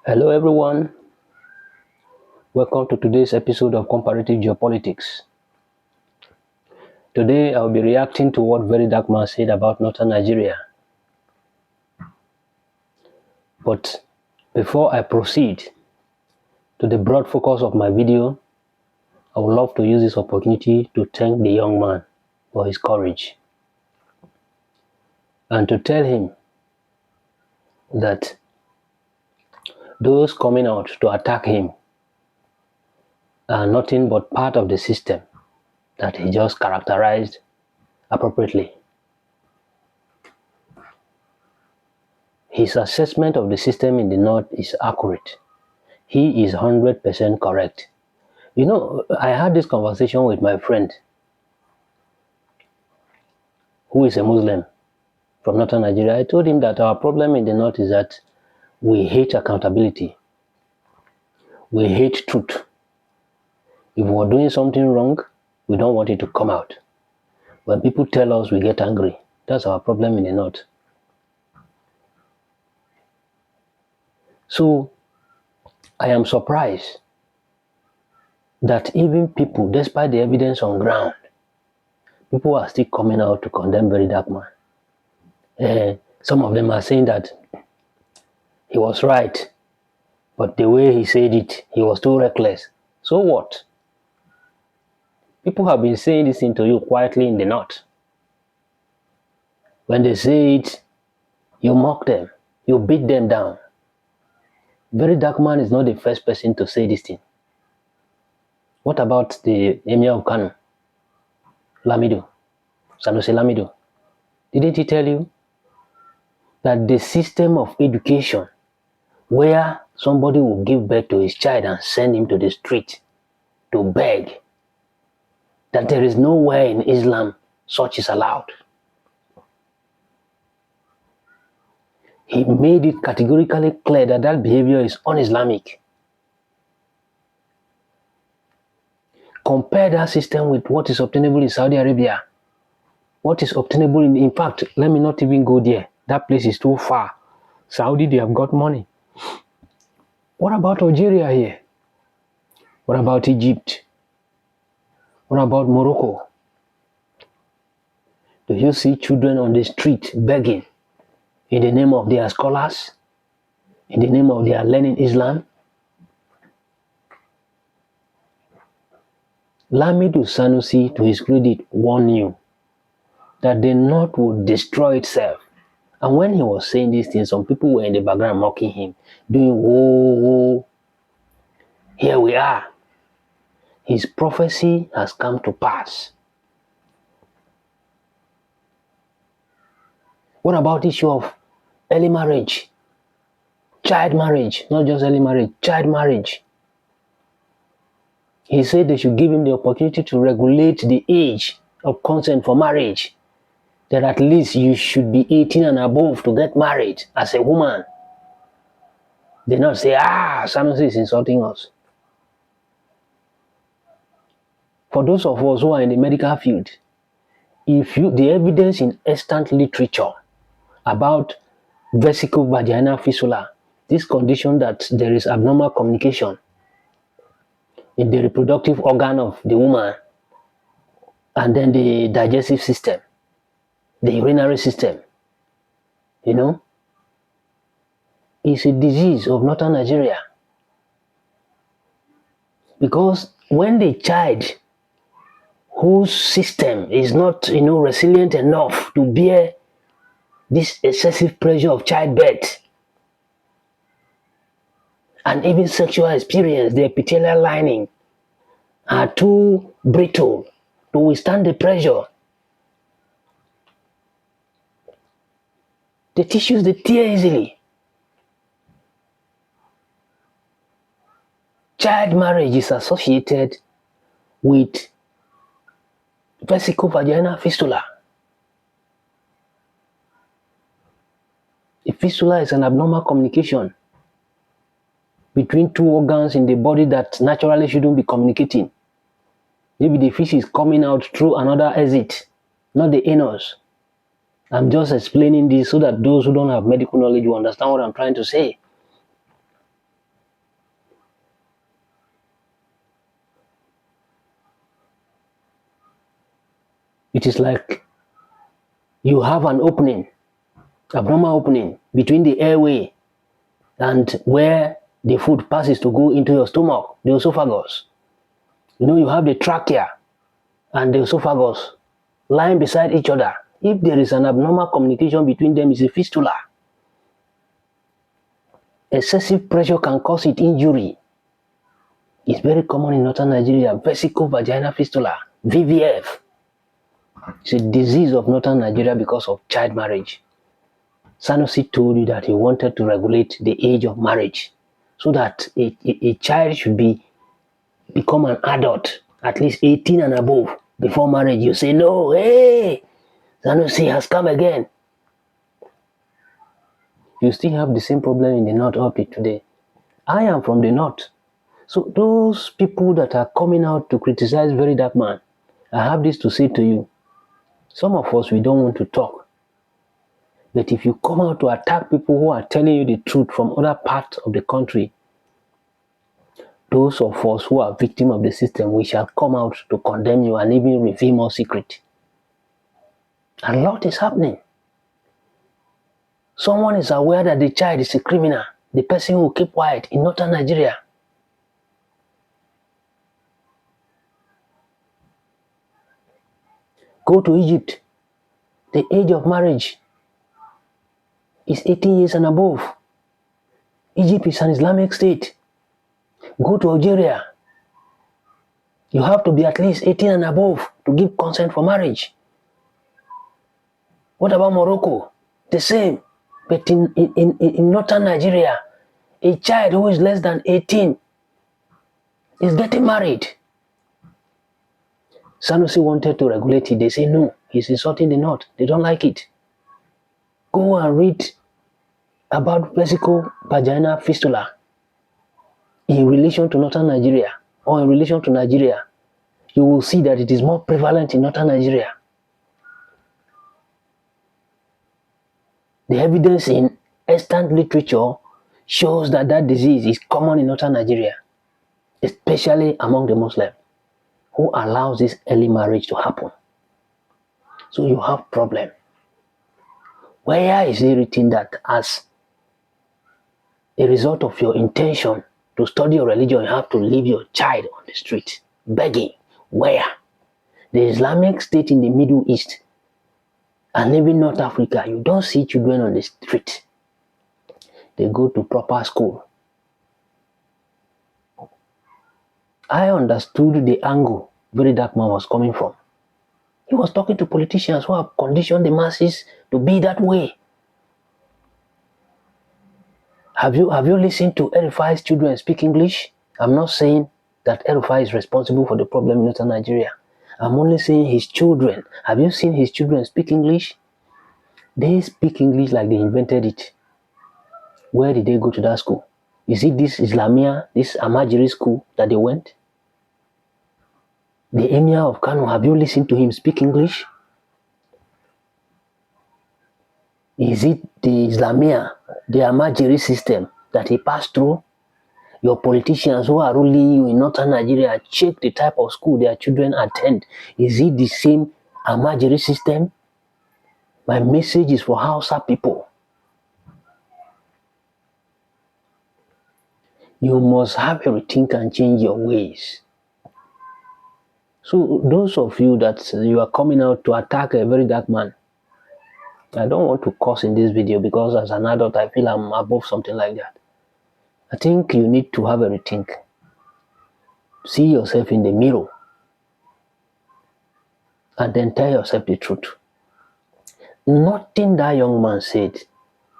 Hello everyone, welcome to today's episode of Comparative Geopolitics. Today I'll be reacting to what Verydarkman said about northern Nigeria. But before I proceed to the broad focus of my video, I would love to use this opportunity to thank the young man for his courage and to tell him that those coming out to attack him are nothing but part of the system that he just characterized appropriately. His assessment of the system in the north is accurate. He is 100% correct. You know, I had this conversation with my friend who is a Muslim from northern Nigeria. I told him that our problem in the north is that we hate accountability. We hate truth. If we're doing something wrong, we don't want it to come out. When people tell us, we get angry. That's our problem in the north. So, I am surprised that even people, despite the evidence on ground, people are still coming out to condemn Verydarkman. Some of them are saying that he was right, but the way he said it, he was too reckless. So what? People have been saying this thing to you quietly in the north. When they say it, you mock them, you beat them down. Verydarkman is not the first person to say this thing. What about the Emir of Kano, Lamido, Sanusi Lamido? Didn't he tell you that the system of education where somebody will give birth to his child and send him to the street to beg, that there is nowhere in Islam such is allowed? He made it categorically clear that that behavior is un-Islamic. Compare that system with what is obtainable in Saudi Arabia. What is obtainable in fact, let me not even go there. That place is too far. Saudi, they have got money. What about Algeria here? What about Egypt? What about Morocco? Do you see children on the street begging in the name of their scholars? In the name of their learning Islam? Lamido Sanusi, to his credit, warned you that the north would destroy itself. And when he was saying these things, some people were in the background mocking him, doing whoa, whoa. Here we are. His prophecy has come to pass. What about the issue of early marriage? Child marriage, not just early marriage, child marriage. He said they should give him the opportunity to regulate the age of consent for marriage. That at least you should be 18 and above to get married as a woman. They not say, Sanusi is insulting us. For those of us who are in the medical field, the evidence in extant literature about vesical vaginal fistula, this condition that there is abnormal communication in the reproductive organ of the woman and then the digestive system, the urinary system, is a disease of northern Nigeria. Because when the child whose system is not, resilient enough to bear this excessive pressure of childbirth and even sexual experience, the epithelial lining are too brittle to withstand the pressure. The tissues, they tear easily. Child marriage is associated with vesical vaginal fistula. A fistula is an abnormal communication between two organs in the body that naturally shouldn't be communicating. Maybe the fish is coming out through another exit, not the anus. I'm just explaining this so that those who don't have medical knowledge will understand what I'm trying to say. It is like you have an opening, abnormal opening between the airway and where the food passes to go into your stomach, the esophagus. You have the trachea and the esophagus lying beside each other. If there is an abnormal communication between them, it's a fistula. Excessive pressure can cause it injury. It's very common in northern Nigeria, vesico vaginal fistula, VVF. It's a disease of northern Nigeria because of child marriage. Sanusi told you that he wanted to regulate the age of marriage so that a child should become an adult, at least 18 and above, before marriage. You say, no, hey, Sanusi has come again. You still have the same problem in the north up to today. I am from the north. So those people that are coming out to criticize Verydarkman, I have this to say to you. Some of us, we don't want to talk. But if you come out to attack people who are telling you the truth from other parts of the country, those of us who are victims of the system, we shall come out to condemn you and even reveal more secret. A lot is happening. Someone is aware that the child is a criminal. The person will keep quiet in northern Nigeria. Go to Egypt. The age of marriage is 18 years and above. Egypt is an Islamic state. Go to Algeria. You have to be at least 18 and above to give consent for marriage. What about Morocco? The same. But in northern Nigeria, a child who is less than 18 is getting married. Sanusi wanted to regulate it. They say no, he's insulting the north. They don't like it. Go and read about vesico vaginal fistula in relation to northern Nigeria or in relation to Nigeria. You will see that it is more prevalent in northern Nigeria. The evidence in extant literature shows that disease is common in northern Nigeria, especially among the Muslims, who allows this early marriage to happen. So you have problem. Where is it written that as a result of your intention to study your religion, you have to leave your child on the street begging? Where? The Islamic State in the Middle East and even North Africa, you don't see children on the street. They go to proper school. I understood the angle Verydarkman was coming from. He was talking to politicians who have conditioned the masses to be that way. Have you listened to Erifai's children speak English? I'm not saying that Erifai is responsible for the problem in northern Nigeria. I'm only saying his children. Have you seen his children speak English? They speak English like they invented it. Where did they go to that school? Is it this Islamia, this Amajiri school that they went? The Emir of Kano, have you listened to him speak English? Is it the Islamia, the Amajiri system that he passed through? Your politicians who are ruling you in northern Nigeria, check the type of school their children attend. Is it the same Amajiri system? My message is for Hausa people. You must have a rethink and change your ways. So those of you that you are coming out to attack a Verydarkman, I don't want to curse in this video because as an adult I feel I'm above something like that. I think you need to have a rethink. See yourself in the mirror and then tell yourself the truth. Nothing that young man said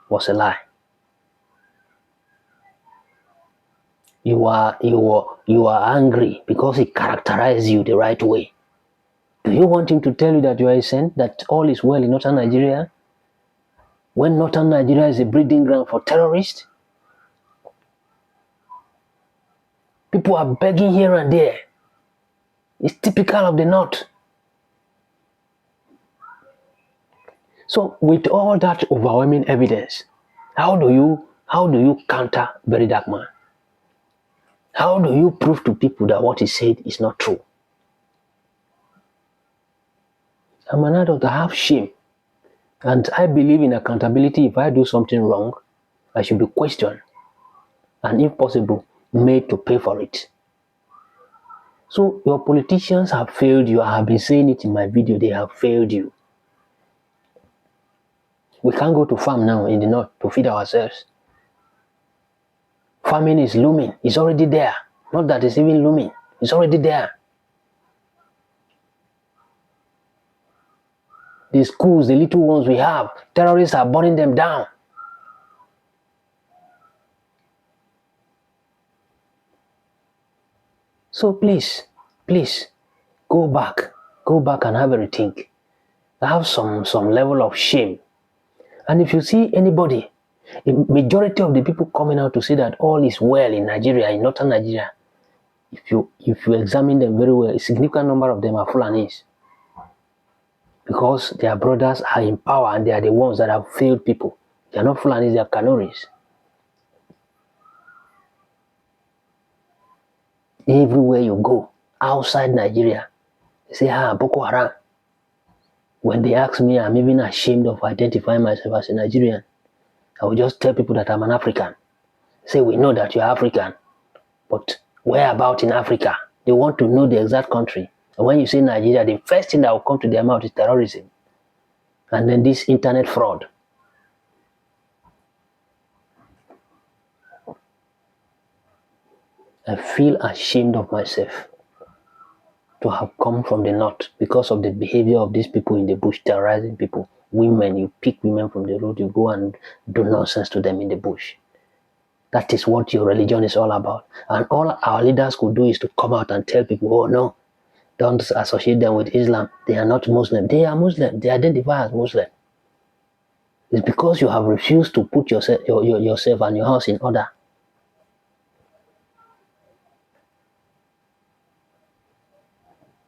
was a lie. You are angry because he characterized you the right way. Do you want him to tell you that you are a saint, that all is well in northern Nigeria? When northern Nigeria is a breeding ground for terrorists? People are begging here and there. It's typical of the north. So with all that overwhelming evidence, how do you counter Verydarkman? How do you prove to people that what he said is not true? I'm an adult. I have shame. And I believe in accountability. If I do something wrong, I should be questioned and, if possible, made to pay for it. So your politicians have failed you. I have been saying it in my video. They have failed you. We can't go to farm now in the north to feed ourselves. Famine is looming. It's already there. Not that it's even looming. It's already there. The schools, the little ones we have, terrorists are burning them down. So please, go back and have a rethink. Have some level of shame. And if you see anybody, a majority of the people coming out to say that all is well in Nigeria, in northern Nigeria, if you examine them very well, a significant number of them are Fulanis. Because their brothers are in power and they are the ones that have failed people. They are not Fulanis, they are Kanoris. Everywhere you go, outside Nigeria, they say, Boko Haram. When they ask me, I'm even ashamed of identifying myself as a Nigerian. I will just tell people that I'm an African. Say, we know that you're African, but where about in Africa? They want to know the exact country. And when you say Nigeria, the first thing that will come to their mouth is terrorism. And then this internet fraud. I feel ashamed of myself to have come from the north because of the behavior of these people in the bush, terrorizing people. Women, you pick women from the road, you go and do nonsense to them in the bush. That is what your religion is all about. And all our leaders could do is to come out and tell people, oh no, don't associate them with Islam. They are not Muslim. They are Muslim. They identify as Muslim. It's because you have refused to put yourself and your house in order.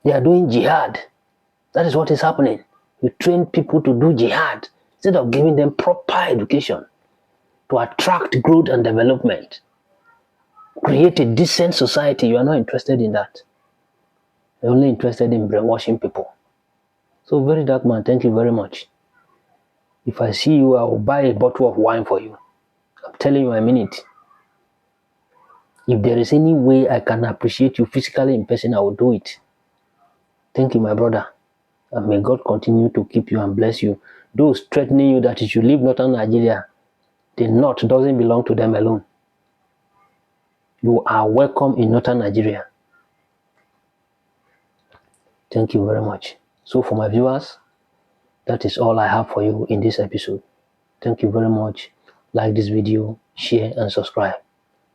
They are doing jihad. That is what is happening. You train people to do jihad instead of giving them proper education to attract growth and development. Create a decent society. You are not interested in that. You're only interested in brainwashing people. So, Verydarkman, thank you very much. If I see you, I will buy a bottle of wine for you. I'm telling you, I mean it. If there is any way I can appreciate you physically in person, I will do it. Thank you, my brother. And may God continue to keep you and bless you. Those threatening you that you should leave northern Nigeria, the north doesn't belong to them alone. You are welcome in northern Nigeria. Thank you very much. So for my viewers, that is all I have for you in this episode. Thank you very much. Like this video, share and subscribe.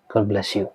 God bless you.